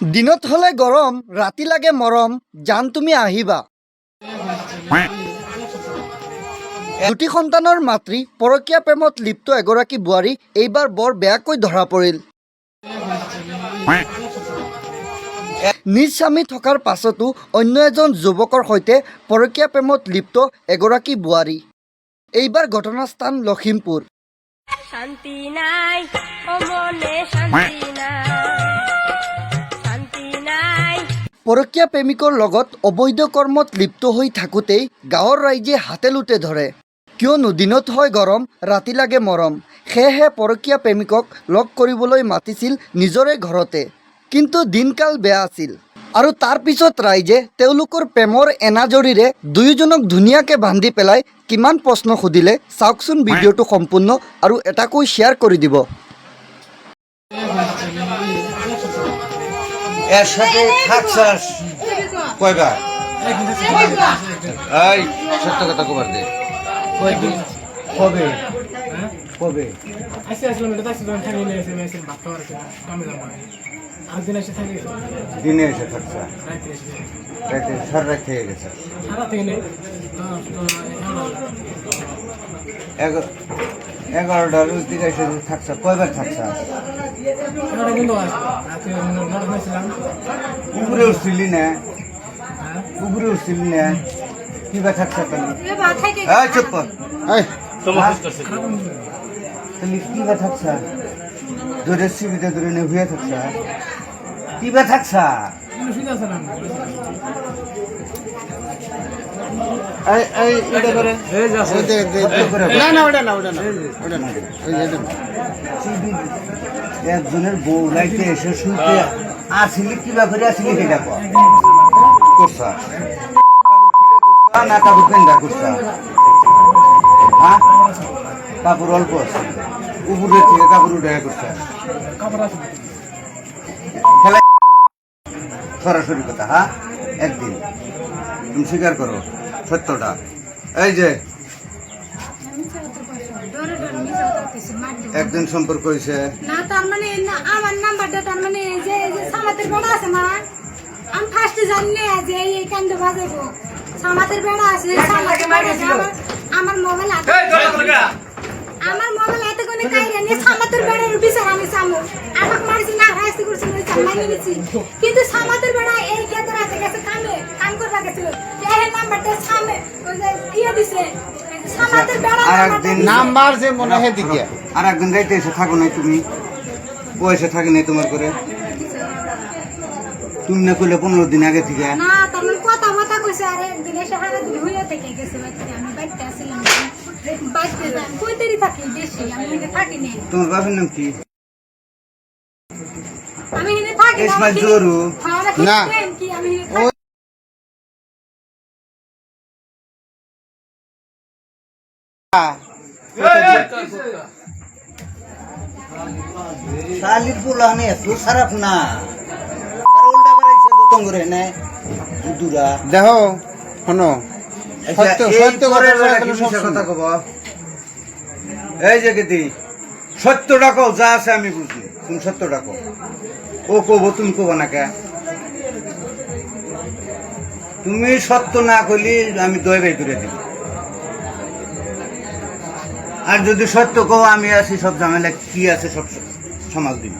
দিনত হলে গরম, রাতি লাগে মরম, জান তুমি আহিবা। দুটি সন্তানৰ মাতৃ পৰকীয়া প্ৰেমত লিপ্ত এগৰাকী বোৱাৰী এইবাৰ বৰ বেয়াকৈ ধৰা পৰিল। নিজ স্বামী থকাৰ পাছতো অন্য এজন যুৱকৰ সৈতে পৰকীয়া প্ৰেমত লিপ্ত এগৰাকী বোৱাৰী। এইবাৰ ঘটনাস্থান লখিমপুৰ। শান্তি নাই ও মনে শান্তি নাই। পৰকীয়া প্ৰেমিকৰ লগত অবৈধ কৰ্মত লিপ্ত হৈ থাকোঁতেই গাঁৱৰ ৰাইজে হাতে লোটে ধৰে। কিয়নো দিনত হয় গৰম, ৰাতি লাগে মৰম। সেয়েহে পৰকীয়া প্ৰেমিকক লগ কৰিবলৈ মাতিছিল নিজৰে ঘৰতে। কিন্তু দিনকাল বেয়া আছিল আৰু তাৰ পিছত ৰাইজে তেওঁলোকৰ প্ৰেমৰ এনাজৰীৰে দুয়োজনক ধুনীয়াকৈ বান্ধি পেলাই কিমান প্ৰশ্ন সুধিলে চাওকচোন ভিডিঅ'টো সম্পূৰ্ণ আৰু এটাকৈ শ্বেয়াৰ কৰি দিব। এর সাথে থাকছাস কয়বার? এই সত্য কথা কবার দে। কবে কবে দিনে এসে থাকছা? রাতে সারা রাত থেকে গেছে। 11টার দিকে এসে থাকছা। কয়বার থাকছা? উপরে উঠছিলি না? উপরে উঠছিলি না? কিবা থাকছা কেন? চুপ কর। কিবা থাকছা? ধরে সিবিতে ধরে নে হয়ে থাকছা? কিবা থাকছা? একজনের বউ লাইতে এসে শুনতে আসিলি কিবা করে আসিলি সেটা করছা না? কাপড় কেন্দ্রা করছা? হ্যাঁ, কাপড় অল্প আছে, উপরের থেকে কাপড় উঠে করছা। খেলা সরাসরি কথা। হ্যাঁ, একদিন তুমি স্বীকার করো সত্যটা। এই যে একদিন সম্পর্ক হয়েছে না, তার মানে আমার নাম্বারটা তার মানে যে সামাতের বেড়া আছে না, আমি ফার্স্টে জানি না যে এই কাণ্ড বাজাবো। সামাতের বেড়া আছে, আমার মোবাইল হাতে কোনে কাইরে নিয়ে সামাতের বেড়ার বিচার আমি চামু। আমাকে মারিছি না, হাসি করছি না, মানি নিছি। কিন্তু সামাতের বেড়া এই কেতর আছে গেছে কাম করবা গেছিল। এই নাম্বারটা সামনে ওই যে দিয়ে দিছে সামাতের বেড়া নাম্বার যে মনে হয় দিকে। আর একদিন রাইতে এসে থাকো নাই তুমি? ও এসে থাকে নাই তোমার করে? তুমি না কইলে 15 দিন আগে থেকে? না, তার কথা কইছে। আরে একদিন এসে হারা দিন হইয়া থেকে গেছে। আমি বাইতে আসছিলাম, বাইতে কইতেরি থাকি বেশি, আমি এখানে থাকি না। তোমার বাবার নাম কি? আমি এখানে থাকি না। ইসমাইল জোরু না, কি আমি এখানে শালির পোলানে এত খারাপ না। আর উল্টা বাড়াইছে গতম করে না দুরা দেখো শোনো, সত্য সত্য কথা কব। এই যে কেতি সত্যটা কও, যা আছে আমি বুঝলি। তুমি সত্যটা কও। ও কব, তুমি কব না কে? তুমি সত্য না কইলি আমি দই বাই করে দিব। আর যদি সত্য কও, আমি আছি সব ঝামেলা কি আছে সব সমাজ দিব।